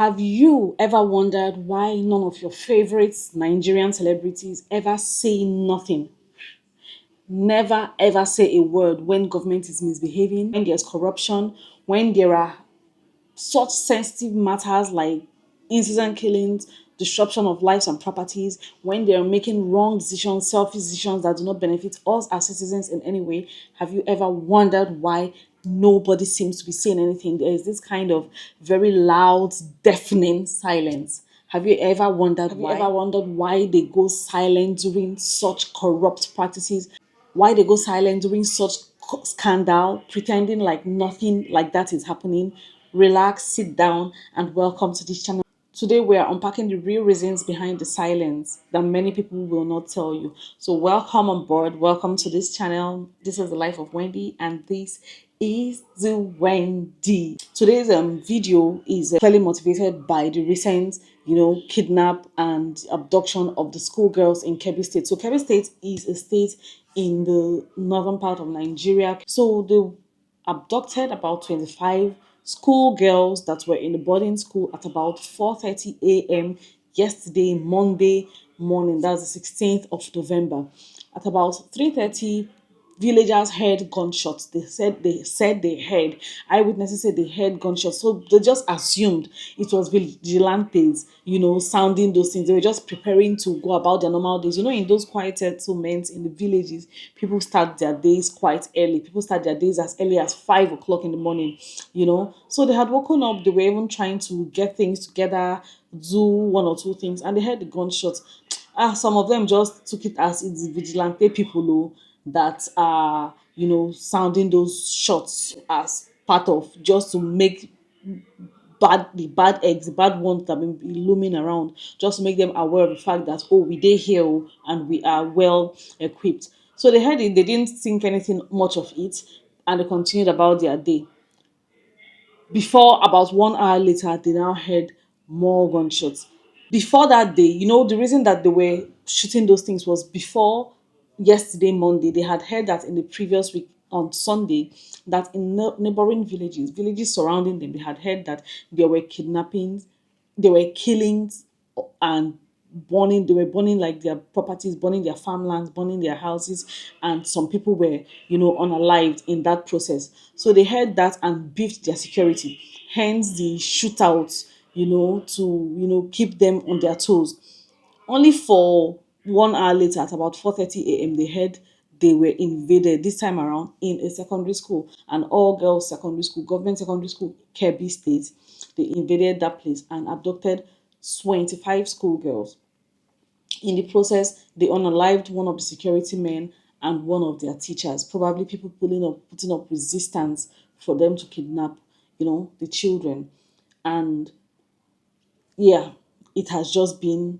Have you ever wondered why none of your favorite Nigerian celebrities ever say nothing? Never ever say a word when government is misbehaving, when there's corruption, when there are such sensitive matters like incident killings, disruption of lives and properties, when they're making wrong decisions, selfish decisions that do not benefit us as citizens in any way. Have you ever wondered why nobody seems to be saying anything? There is this kind of very loud, deafening silence. Have you ever wondered why they go silent during such corrupt practices? Why they go silent during such scandal, pretending like nothing like that is happening? Relax, sit down, and welcome to this channel. Today, we are unpacking the real reasons behind the silence that many people will not tell you. So, welcome on board. Welcome to this channel. This is the life of Wendy, and this is the Wendy. Today's video is clearly motivated by the recent, kidnap and abduction of the schoolgirls in Kebbi State. So, Kebbi State is a state in the northern part of Nigeria. So, they abducted about 25 schoolgirls that were in the boarding school at about 4:30 a.m. yesterday, Monday morning. That's the 16th of November. At about 3:30, villagers heard gunshots. They said they heard. Eyewitnesses said they heard gunshots. So they just assumed it was vigilantes, sounding those things. They were just preparing to go about their normal days. In those quiet settlements in the villages, people start their days quite early. People start their days as early as 5 o'clock in the morning. So they had woken up. They were even trying to get things together, do one or two things, and they heard the gunshots. Some of them just took it as it's vigilante people that are sounding those shots as part of just to make the bad eggs, the bad ones that have been looming around, just to make them aware of the fact that, oh, we dey here, and we are well equipped. So they heard it, they didn't think anything much of it, and they continued about their day. Before about 1 hour later, they now heard more gunshots. Before that day, the reason that they were shooting those things was before yesterday, Monday. They had heard that in the previous week on Sunday, that in neighboring villages surrounding them, they had heard that there were kidnappings, there were killings, and burning. They were burning like their properties, burning their farmlands, burning their houses, and some people were, unalived in that process. So they heard that and beefed their security. Hence the shootouts, to keep them on their toes. Only for 1 hour later, at about 4:30 a.m., they heard they were invaded, this time around in a secondary school, an all girls secondary school, government secondary school, Kebbi State. They invaded that place and abducted 25 schoolgirls. In the process, they unalived one of the security men and one of their teachers. Probably people putting up resistance for them to kidnap, the children. And yeah, it has just been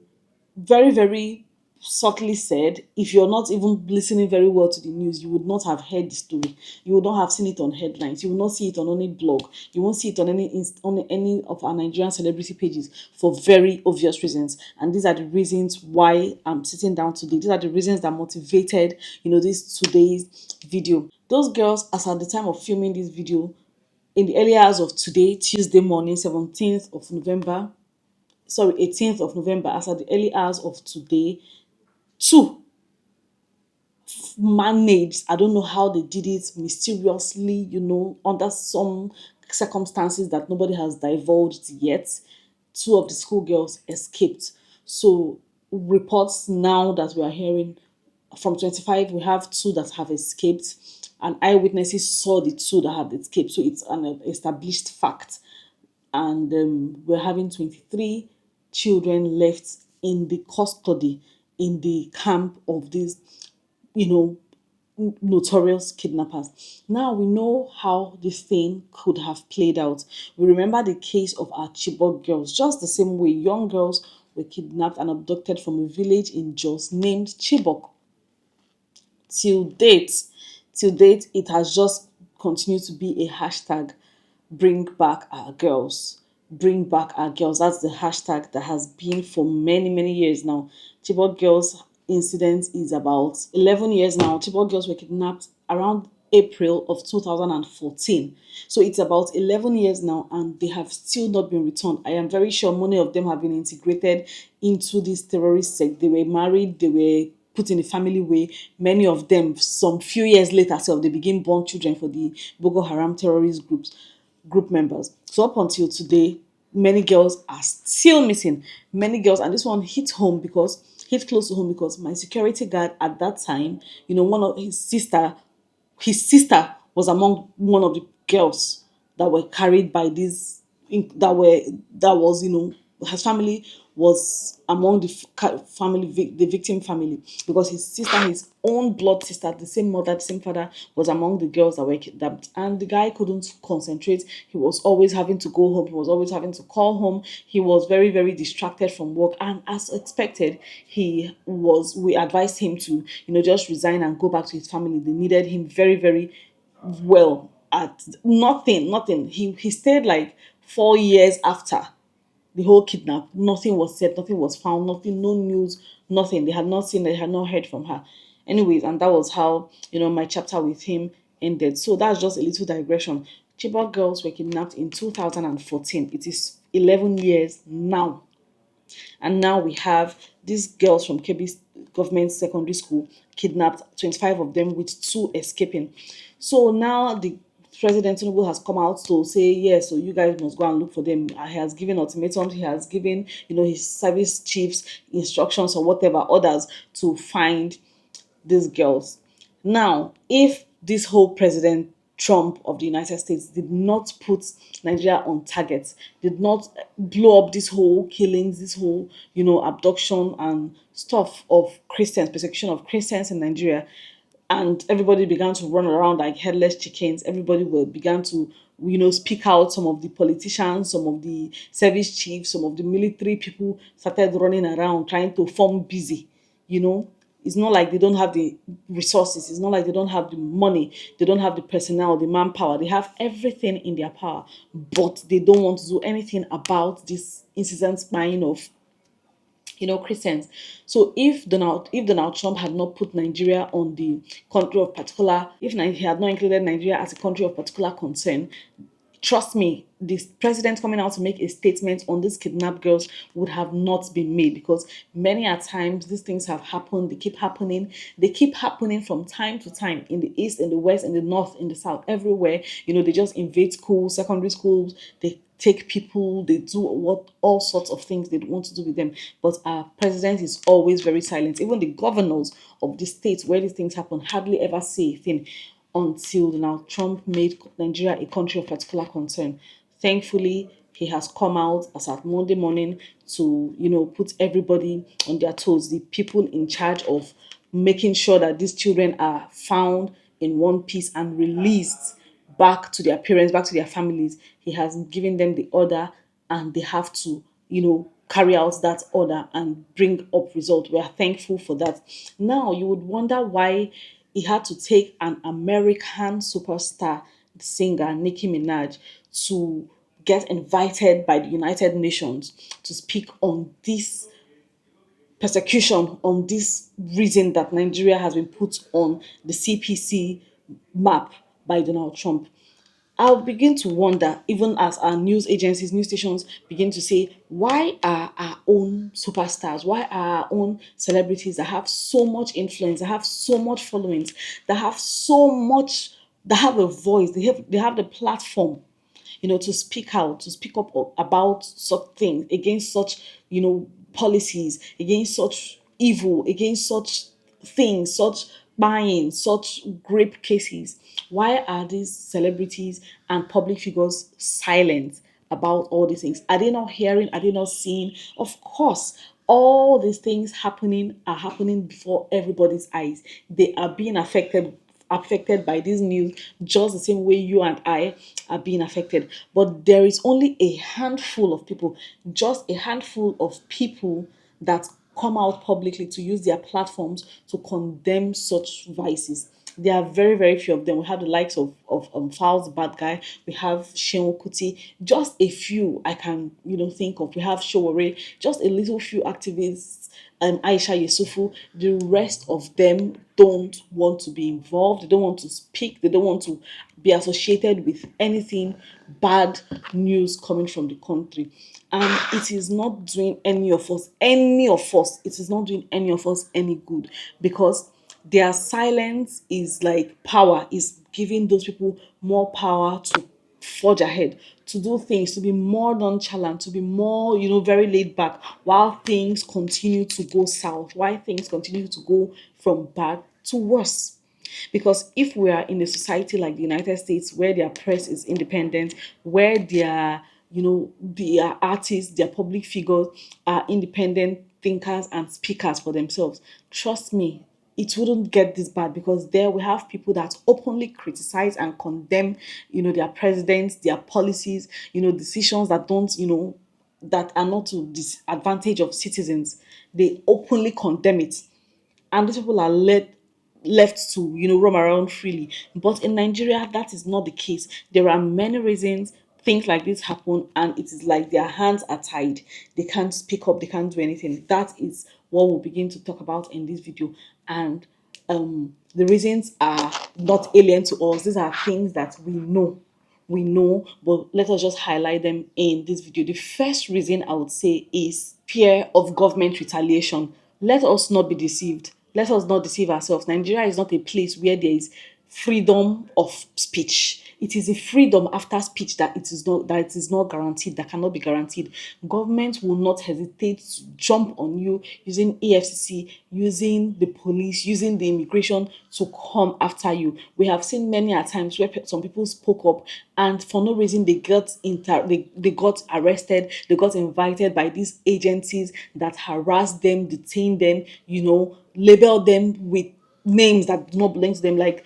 very, very subtly said. If you're not even listening very well to the news, you would not have heard the story. You would not have seen it on headlines. You will not see it on any blog. You won't see it on any of our Nigerian celebrity pages for very obvious reasons. And these are the reasons why I'm sitting down today. These are the reasons that motivated, this today's video. Those girls, as at the time of filming this video, in the early hours of today, Tuesday morning, 17th of November, sorry, 18th of November, as at the early hours of today, two managed, I don't know how they did it mysteriously, under some circumstances that nobody has divulged yet. Two of the schoolgirls escaped. So reports now that we are hearing from 25, we have two that have escaped, and eyewitnesses saw the two that have escaped. So it's an established fact. And we're having 23 children left in the custody, in the camp of these, you know, notorious kidnappers. Now we know how this thing could have played out. We remember the case of our Chibok girls, just the same way young girls were kidnapped and abducted from a village in Jos named Chibok. Till date, it has just continued to be a hashtag. Bring back our girls. Bring back our girls. That's the hashtag that has been for many, many years now. Chibok girls incident is about 11 years now. Chibok girls were kidnapped around April of 2014. So it's about 11 years now, and they have still not been returned. I am very sure many of them have been integrated into this terrorist sect. They were married, they were put in a family way. Many of them, some few years later, so they begin born children for the Boko Haram terrorist group members. So up until today, many girls are still missing. Many girls, and this one hit close to home because my security guard at that time, one of his sister was among one of the girls that were carried by these that was his family was among the the victim family, because his sister, his own blood sister, the same mother, the same father, was among the girls that were kidnapped. And the guy couldn't concentrate. He was always having to go home. He was always having to call home. He was very, very distracted from work. And as expected, we advised him to, just resign and go back to his family. They needed him very, very well. At nothing. He stayed like 4 years after the whole kidnap. Nothing was said, nothing was found, nothing, no news, nothing. They had not seen, they had not heard from her. Anyways, and that was how, my chapter with him ended. So that's just a little digression. Chibok girls were kidnapped in 2014. It is 11 years now. And now we have these girls from KEBBI government secondary school kidnapped, 25 of them, with two escaping. So now the President Tinubu has come out to say, yes, so you guys must go and look for them. He has given ultimatums, he has given, his service chiefs instructions or whatever others to find these girls. Now, if this whole President Trump of the United States did not put Nigeria on target, did not blow up this whole killings, this whole, abduction and stuff of Christians, persecution of Christians in Nigeria, and everybody began to run around like headless chickens, everybody began to, speak out. Some of the politicians, some of the service chiefs, some of the military people started running around trying to form busy, you know it's not like they don't have the resources. It's not like they don't have the money. They don't have the personnel, the manpower. They have everything in their power, but they don't want to do anything about this incessant spying of, Christians. So if Donald Trump had not put Nigeria on the country of particular, if he had not included Nigeria as a country of particular concern, trust me, this president coming out to make a statement on these kidnapped girls would have not been made, because many a times these things have happened. They keep happening. They keep happening from time to time in the east, in the west, in the north, in the south, everywhere. They just invade schools, secondary schools. They take people. They do all sorts of things they want to do with them. But our president is always very silent. Even the governors of the states where these things happen hardly ever say a thing until now Trump made Nigeria a country of particular concern. Thankfully, he has come out as at Monday morning to, put everybody on their toes. The people in charge of making sure that these children are found in one piece and released back to their parents, back to their families. He has given them the order, and they have to, carry out that order and bring up result. We are thankful for that. Now, you would wonder why he had to take an American superstar singer, Nicki Minaj, to get invited by the United Nations to speak on this persecution, on this reason that Nigeria has been put on the CPC map by Donald Trump. I'll begin to wonder, even as our news agencies, news stations begin to say, why are our own superstars, why are our own celebrities that have so much influence, that have so much followings, that have a voice, they have the platform, to speak out, to speak up about such things, against such, policies, against such evil, against such things, such buying, such rape cases. Why are these celebrities and public figures silent about all these things? Are they not hearing? Are they not seeing? Of course, all these things are happening before everybody's eyes. They are being affected by this news just the same way you and I are being affected. But there is only a handful of people, just a handful of people that come out publicly to use their platforms to condemn such vices. There are very, very few of them. We have the likes of Fowles, the bad guy. We have Sheon Kuti. Just a few I can, think of. We have Showore. Just a little few activists. Aisha Yusufu. The rest of them don't want to be involved. They don't want to speak. They don't want to be associated with anything bad news coming from the country. And it is not doing it is not doing any of us any good, because their silence is like power, is giving those people more power to forge ahead, to do things, to be more nonchalant, to be more, very laid back, while things continue to go south, while things continue to go from bad to worse. Because if we are in a society like the United States, where their press is independent, where their artists, their public figures are independent thinkers and speakers for themselves, trust me, it wouldn't get this bad, because there we have people that openly criticize and condemn, their presidents, their policies, decisions that don't, that are not to disadvantage of citizens. They openly condemn it, and these people are left to, roam around freely. But in Nigeria, that is not the case. There are many reasons things like this happen, and it is like their hands are tied. They can't speak up, they can't do anything. That is what we'll begin to talk about in this video. And the reasons are not alien to us. These are things that we know, but let us just highlight them in this video. The first reason I would say is fear of government retaliation. Let us not be deceived. Let us not deceive ourselves. Nigeria is not a place where there is freedom of speech. It is a freedom after speech that is not guaranteed, that cannot be guaranteed. Government will not hesitate to jump on you using EFCC, using the police, using the immigration to come after you. We have seen many a times where some people spoke up, and for no reason they got arrested, they got invited by these agencies that harass them, detain them, label them with names that do not belong to them, like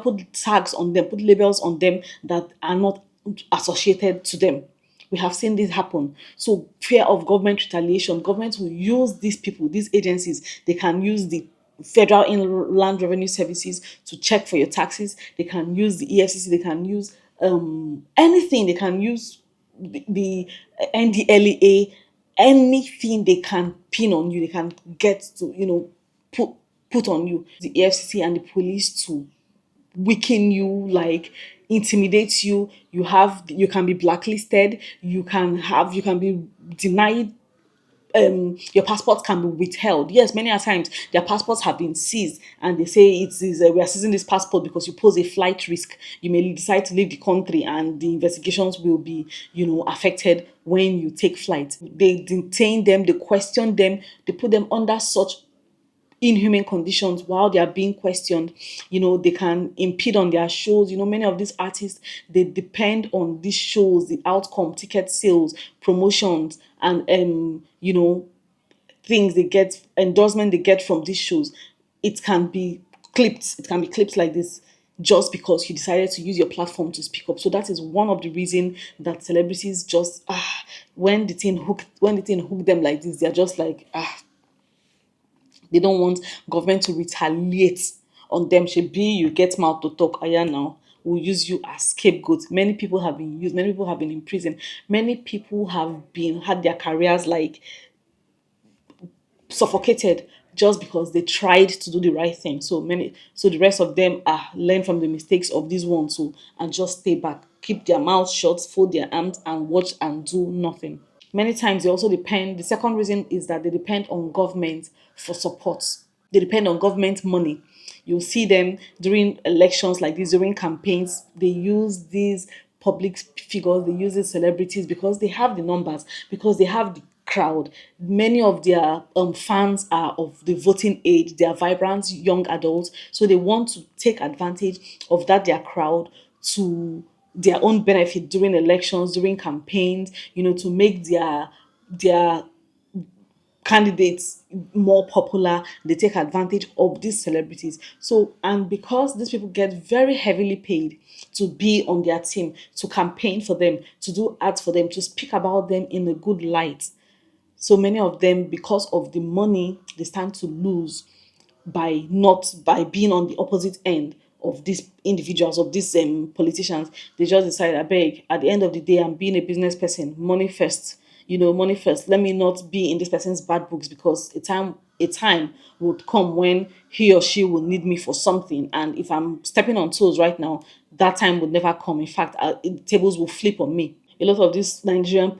put tags on them, put labels on them that are not associated to them. We have seen this happen. So fear of government retaliation. Government will use these people, these agencies. They can use the Federal Inland Revenue Services to check for your taxes. They can use the EFCC. They can use anything. They can use the NDLEA. Anything they can pin on you, they can get to, put put on you. The EFCC and the police to weaken you, like intimidate you. You can be blacklisted. You can be denied. Your passport can be withheld. Yes, many a times their passports have been seized, and they say we are seizing this passport because you pose a flight risk. You may decide to leave the country, and the investigations will be, affected when you take flight. They detain them, they question them, they put them under such inhuman conditions while they are being questioned. They can impede on their shows. Many of these artists, they depend on these shows, the outcome, ticket sales, promotions, and things they get, endorsement they get from these shows. It can be clipped like this, just because you decided to use your platform to speak up. So that is one of the reasons that celebrities just when the thing hook them like this, they're just like, they don't want government to retaliate on them. Shebi, you get mouth to talk. Aya now. We'll use you as scapegoat. Many people have been used. Many people have been in prison. Many people have been had their careers like suffocated just because they tried to do the right thing. So the rest of them learn from the mistakes of these ones, and just stay back, keep their mouths shut, fold their arms, and watch and do nothing. Many times they also depend. The second reason is that they depend on government for support. They depend on government money. You'll see them during elections like this, during campaigns. They use these public figures, they use these celebrities, because they have the numbers, because they have the crowd. Many of their fans are of the voting age. They are vibrant young adults, so they want to take advantage of that their crowd to their own benefit during elections, during campaigns. To make their candidates more popular. They take advantage of these celebrities. So, and because these people get very heavily paid to be on their team, to campaign for them, to do ads for them, to speak about them in a good light, so many of them, because of the money, they stand to lose by not by being on the opposite end of these individuals, of these politicians. They just decide, I beg, at the end of the day, I'm being a business person, money first, money first. Let me not be in this person's bad books, because a time would come when he or she will need me for something. And if I'm stepping on toes right now, that time would never come. In fact, tables will flip on me. A lot of this Nigerian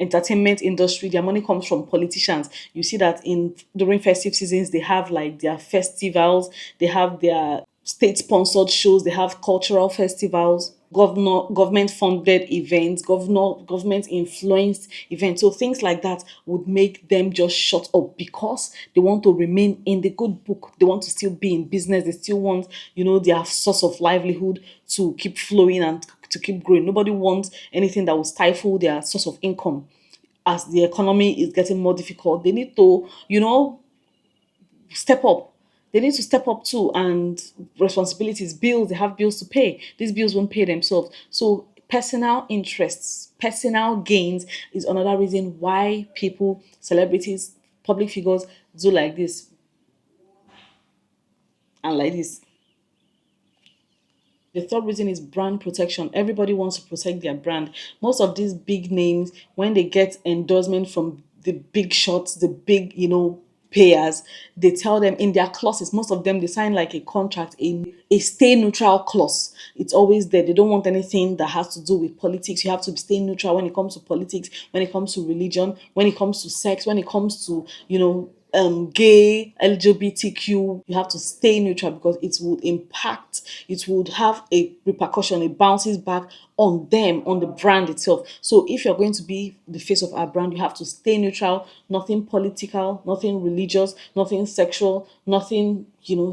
entertainment industry, their money comes from politicians. You see that in during festive seasons, they have like their festivals, they have their state sponsored shows, they have cultural festivals, government funded events, government influenced events. So things like that would make them just shut up, because they want to remain in the good book. They want to still be in business. They still want, their source of livelihood to keep flowing and to keep growing. Nobody wants anything that will stifle their source of income. As the economy is getting more difficult, they need to, step up. They need to step up too, and responsibilities, bills, they have bills to pay. These bills won't pay themselves. So personal interests, personal gains is another reason why people, celebrities, public figures do like this and like this. The third reason is brand protection. Everybody wants to protect their brand. Most of these big names, when they get endorsement from the big shots, the big, payers, they tell them in their clauses, most of them, they sign like a contract, a stay neutral clause. It's always there. They don't want anything that has to do with politics. You have to stay neutral when it comes to politics, when it comes to religion, when it comes to sex, when it comes to, gay, LGBTQ, you have to stay neutral, because it would impact, it would have a repercussion, it bounces back on them, on the brand itself. So if you're going to be the face of our brand, you have to stay neutral, nothing political, nothing religious, nothing sexual, nothing,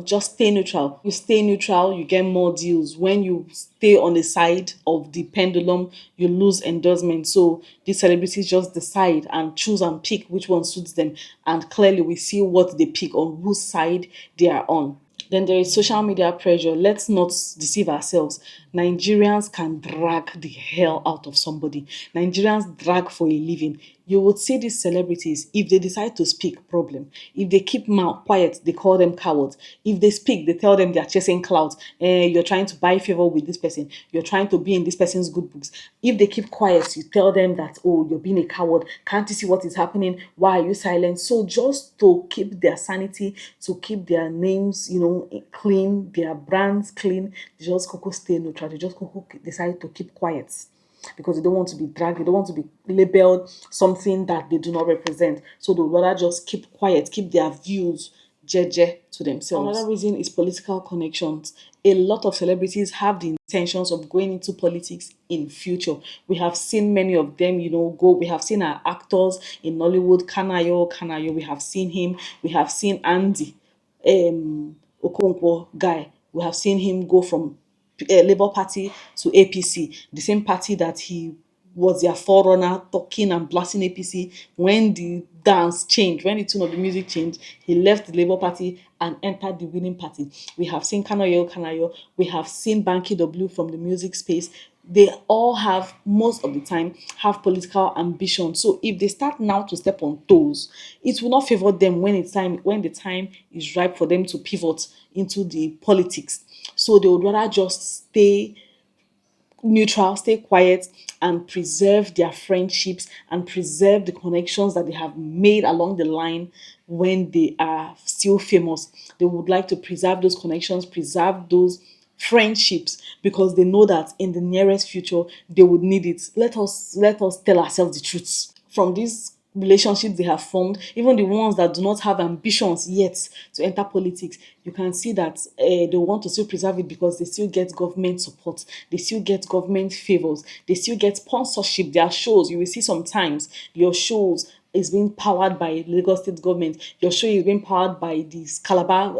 just stay neutral. You stay neutral, you get more deals. When you stay on the side of the pendulum, you lose endorsement. So these celebrities just decide and choose and pick which one suits them. And clearly we see what they pick, on whose side they are on. Then there is social media pressure. Let's not deceive ourselves. Nigerians can drag the hell out of somebody. Nigerians drag for a living. You would see these celebrities, if they decide to speak, problem. If they keep mouth quiet, they call them cowards. If they speak, they tell them they are chasing clouds. You're trying to buy favor with this person. You're trying to be in this person's good books. If they keep quiet, you tell them that, oh, you're being a coward. Can't you see what is happening? Why are you silent? So just to keep their sanity, to keep their names, clean, their brands clean, they just coco stay neutral. They just coco decide to keep quiet, because they don't want to be dragged, they don't want to be labeled something that they do not represent. So they'd rather just keep quiet, keep their views jeje to themselves. Another reason is political connections. A lot of celebrities have the intentions of going into politics in future. We have seen many of them, go. We have seen our actors in Nollywood, Kanayo, we have seen him. We have seen Andy, Okonkwo guy. We have seen him go from Labour Party to APC, the same party that he was their forerunner, talking and blasting APC. When the dance changed, when the tune of the music changed, he left the Labour Party and entered the winning party. We have seen Kanayo, we have seen Banky W from the music space. They all have, most of the time, have political ambition. So if they start now to step on toes, it will not favor them when the time is ripe for them to pivot into the politics. So they would rather just stay neutral, stay quiet, and preserve their friendships and preserve the connections that they have made along the line when they are still famous. They would like to preserve those connections, preserve those friendships, because they know that in the nearest future they would need it. Let us tell ourselves the truth. From these relationships they have formed, even the ones that do not have ambitions yet to enter politics, you can see that they want to still preserve it, because they still get government support, they still get government favors, they still get sponsorship. Their shows, you will see sometimes your shows is being powered by Lagos state government, your show is being powered by this Calabar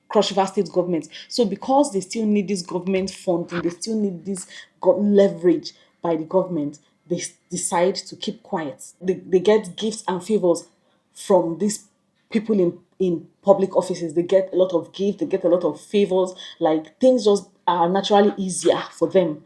Cross River State government. So because they still need this government funding, they still need this leverage by the government, they decide to keep quiet. They get gifts and favors from these people in public offices. They get a lot of gifts, they get a lot of favors, like things just are naturally easier for them,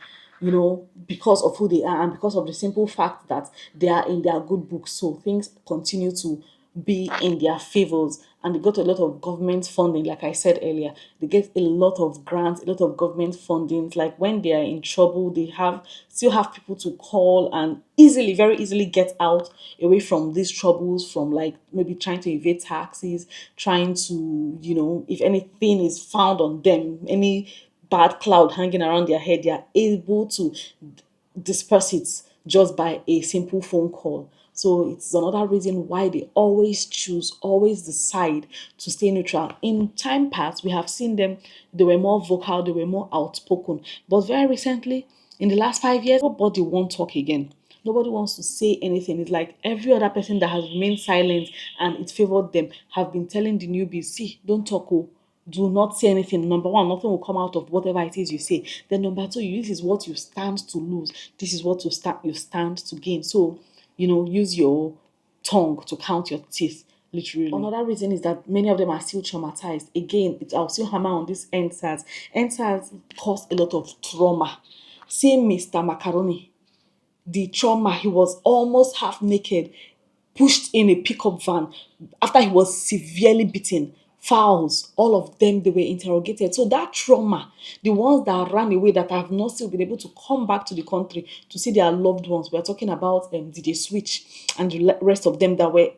because of who they are and because of the simple fact that they are in their good books. So things continue to be in their favors, and they got a lot of government funding. Like I said earlier, they get a lot of grants, a lot of government fundings. Like when they are in trouble, they have still have people to call and easily, very easily get out away from these troubles, from like maybe trying to evade taxes, trying to, if anything is found on them, any bad cloud hanging around their head, they are able to disperse it just by a simple phone call. So it's another reason why they always choose, always decide to stay neutral. In time past, we have seen them, they were more vocal, they were more outspoken. But very recently, in the last 5 years, nobody won't talk again. Nobody wants to say anything. It's like every other person that has remained silent and it favored them have been telling the newbies, see, don't talk, oh, do not say anything. Number one, nothing will come out of whatever it is you say. Then number two, this is what you stand to lose. This is what you stand to gain. So, use your tongue to count your teeth, literally. Another reason is that many of them are still traumatized. Again, I'll still hammer on this NSAS. NSAS caused a lot of trauma. See Mr. Macaroni, the trauma, he was almost half naked, pushed in a pickup van after he was severely beaten. Fowls, all of them, they were interrogated. So that trauma, the ones that ran away, that have not still been able to come back to the country to see their loved ones, we're talking about DJ Switch and the rest of them that were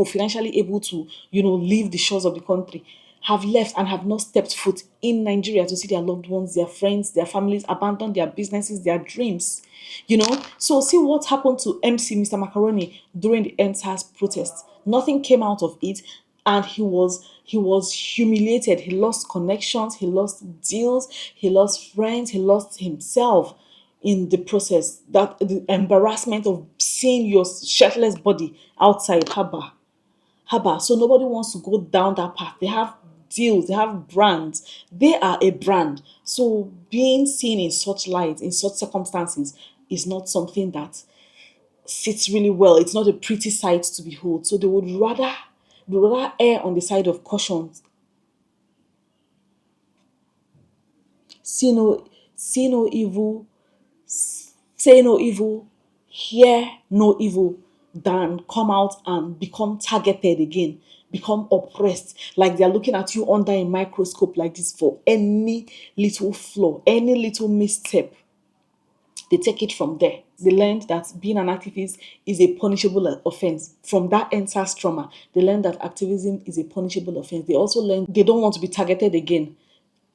financially able to, leave the shores of the country, have left and have not stepped foot in Nigeria to see their loved ones, their friends, their families abandon their businesses, their dreams. So see what happened to MC Mr. Macaroni during the NSAS protests. Nothing came out of it, and he was humiliated. He lost connections, he lost deals, he lost friends, he lost himself in the process. That the embarrassment of seeing your shirtless body outside haba. So nobody wants to go down that path. They have deals, they have brands. They are a brand. So being seen in such light, in such circumstances, is not something that sits really well. It's not a pretty sight to behold. So they would rather err on the side of caution. See no, see no evil, say no evil, hear no evil, than come out and become targeted again, become oppressed, like they're looking at you under a microscope like this for any little flaw, any little misstep. They take it from there. They learned that being an activist is a punishable offense. From that entire trauma, they learned that activism is a punishable offense. They also learned they don't want to be targeted again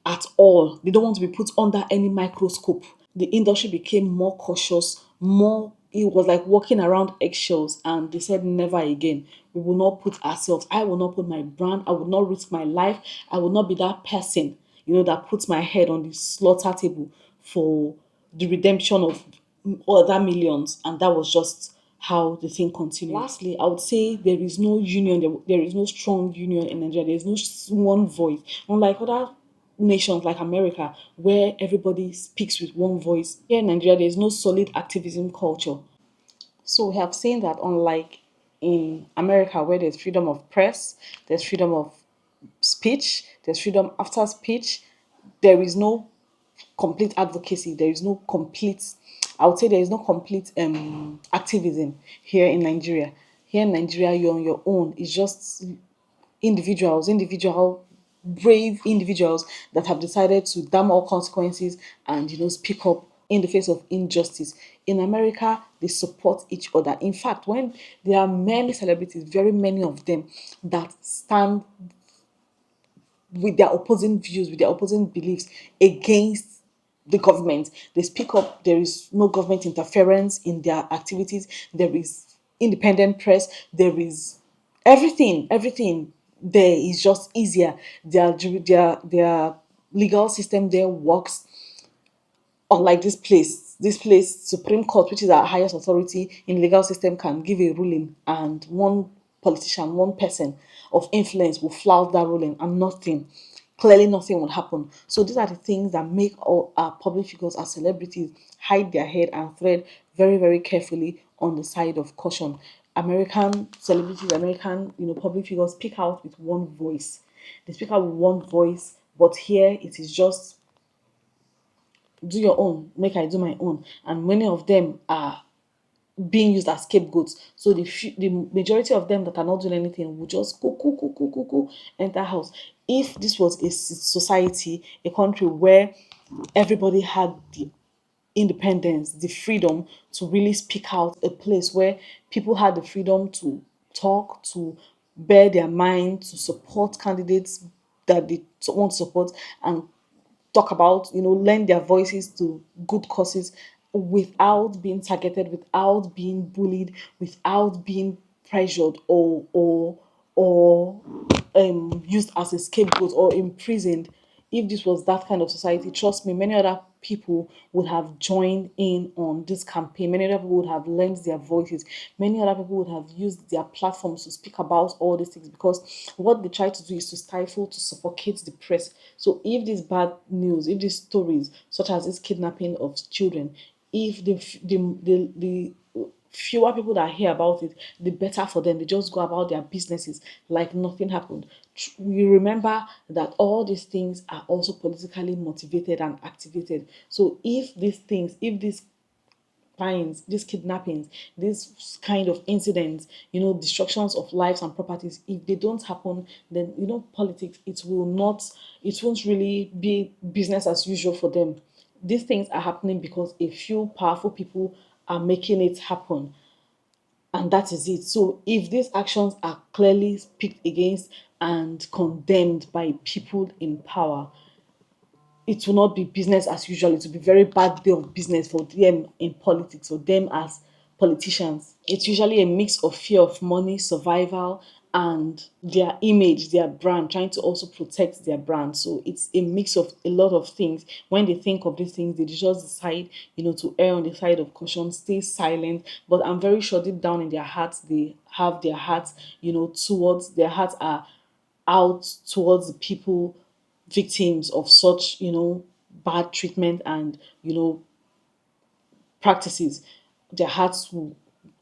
at all. They don't want to be put under any microscope. The industry became more cautious, more, it was like walking around eggshells, and they said never again. We will not put ourselves, I will not put my brand, I will not risk my life, I will not be that person, that puts my head on the slaughter table for the redemption of other millions. And that was just how the thing continued. Lastly, I would say there is no union, there is no strong union in Nigeria. There is no one voice. Unlike other nations like America, where everybody speaks with one voice, here in Nigeria, there is no solid activism culture. So we have seen that unlike in America, where there's freedom of press, there's freedom of speech, there's freedom after speech, there is no complete advocacy. There is no complete, I would say there is no complete activism here in Nigeria. Here in Nigeria, you're on your own. It's just individual, brave individuals that have decided to damn all consequences and speak up in the face of injustice. In America, they support each other. In fact, when there are many celebrities, very many of them, that stand with their opposing views, with their opposing beliefs against the government. They speak up. There is no government interference in their activities. There is independent press. There is everything. There is just easier. Their legal system there works. Unlike this place, Supreme Court, which is our highest authority in legal system, can give a ruling, and one politician, one person of influence will flout that ruling, and nothing will happen. So these are the things that make all our public figures, our celebrities, hide their head and tread very, very carefully on the side of caution. American celebrities, American public figures speak out with one voice. They speak out with one voice, but here it is just do your own, make I do my own. And many of them are being used as scapegoats. So the majority of them that are not doing anything will just go enter house. If this was a society, a country where everybody had the independence, the freedom to really speak out, a place where people had the freedom to talk, to bear their mind, to support candidates that they want to support, and talk about, lend their voices to good causes without being targeted, without being bullied, without being pressured or used as a scapegoat or imprisoned. If this was that kind of society, trust me, many other people would have joined in on this campaign. Many other people would have lent their voices. Many other people would have used their platforms to speak about all these things, because what they try to do is to stifle, to suffocate the press. So if this bad news, if these stories, such as this kidnapping of children, if the fewer people that hear about it, the better for them. They just go about their businesses like nothing happened. We remember that all these things are also politically motivated and activated. So if these things, if these crimes, these kidnappings, these kind of incidents, destructions of lives and properties, if they don't happen, then politics, it won't really be business as usual for them. These things are happening because a few powerful people are making it happen, and that is it. So if these actions are clearly picked against and condemned by people in power, it will not be business as usual. It will be very bad day of business for them in politics, for them as politicians. It's usually a mix of fear of money, survival, and their image, their brand, trying to also protect their brand. So it's a mix of a lot of things. When they think of these things, they just decide, to err on the side of caution, stay silent. But I'm very sure deep down in their hearts, they have their hearts, towards their hearts are out towards the people victims of such, bad treatment and, practices. Their hearts will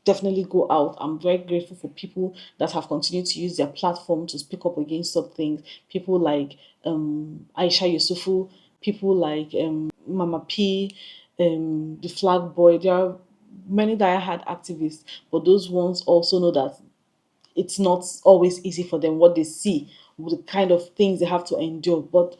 definitely go out. I'm very grateful for people that have continued to use their platform to speak up against such things. People like Aisha Yusufu, people like Mama P, the Flag Boy. There are many diehard activists, but those ones also know that it's not always easy for them, what they see, the kind of things they have to endure. But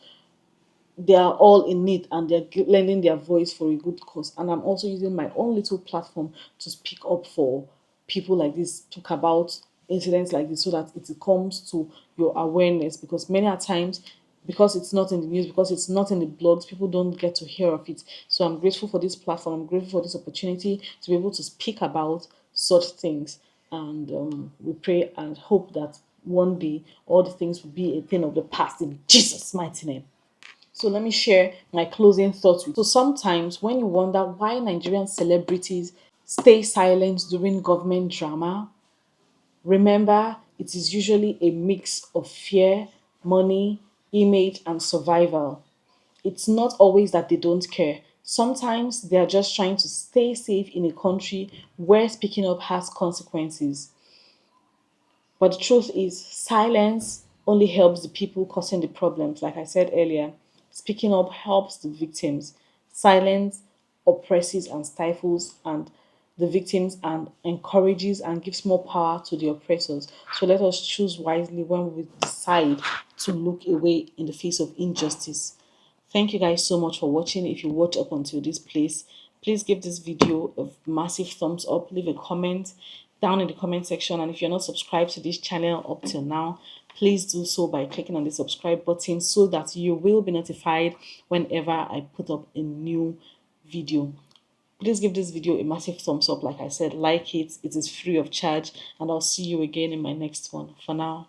they are all in need, and they're lending their voice for a good cause. And I'm also using my own little platform to speak up for people like this, talk about incidents like this, so that it comes to your awareness. Because many a times, because it's not in the news, because it's not in the blogs, people don't get to hear of it. So I'm grateful for this platform. I'm grateful for this opportunity to be able to speak about such things. And we pray and hope that one day all the things will be a thing of the past in Jesus' mighty name. So let me share my closing thoughts with you. So sometimes when you wonder why Nigerian celebrities stay silent during government drama, remember it is usually a mix of fear, money, image, and survival. It's not always that they don't care. Sometimes they are just trying to stay safe in a country where speaking up has consequences. But the truth is, silence only helps the people causing the problems. Like I said earlier, speaking up helps the victims. Silence oppresses and stifles and the victims, and encourages and gives more power to the oppressors. So let us choose wisely when we decide to look away in the face of injustice. Thank you guys so much for watching. If you watch up until this place, please give this video a massive thumbs up. Leave a comment down in the comment section. And if you're not subscribed to this channel up till now, please do so by clicking on the subscribe button, so that you will be notified whenever I put up a new video. Please give this video a massive thumbs up. Like I said, like it. It is free of charge. And I'll see you again in my next one. For now.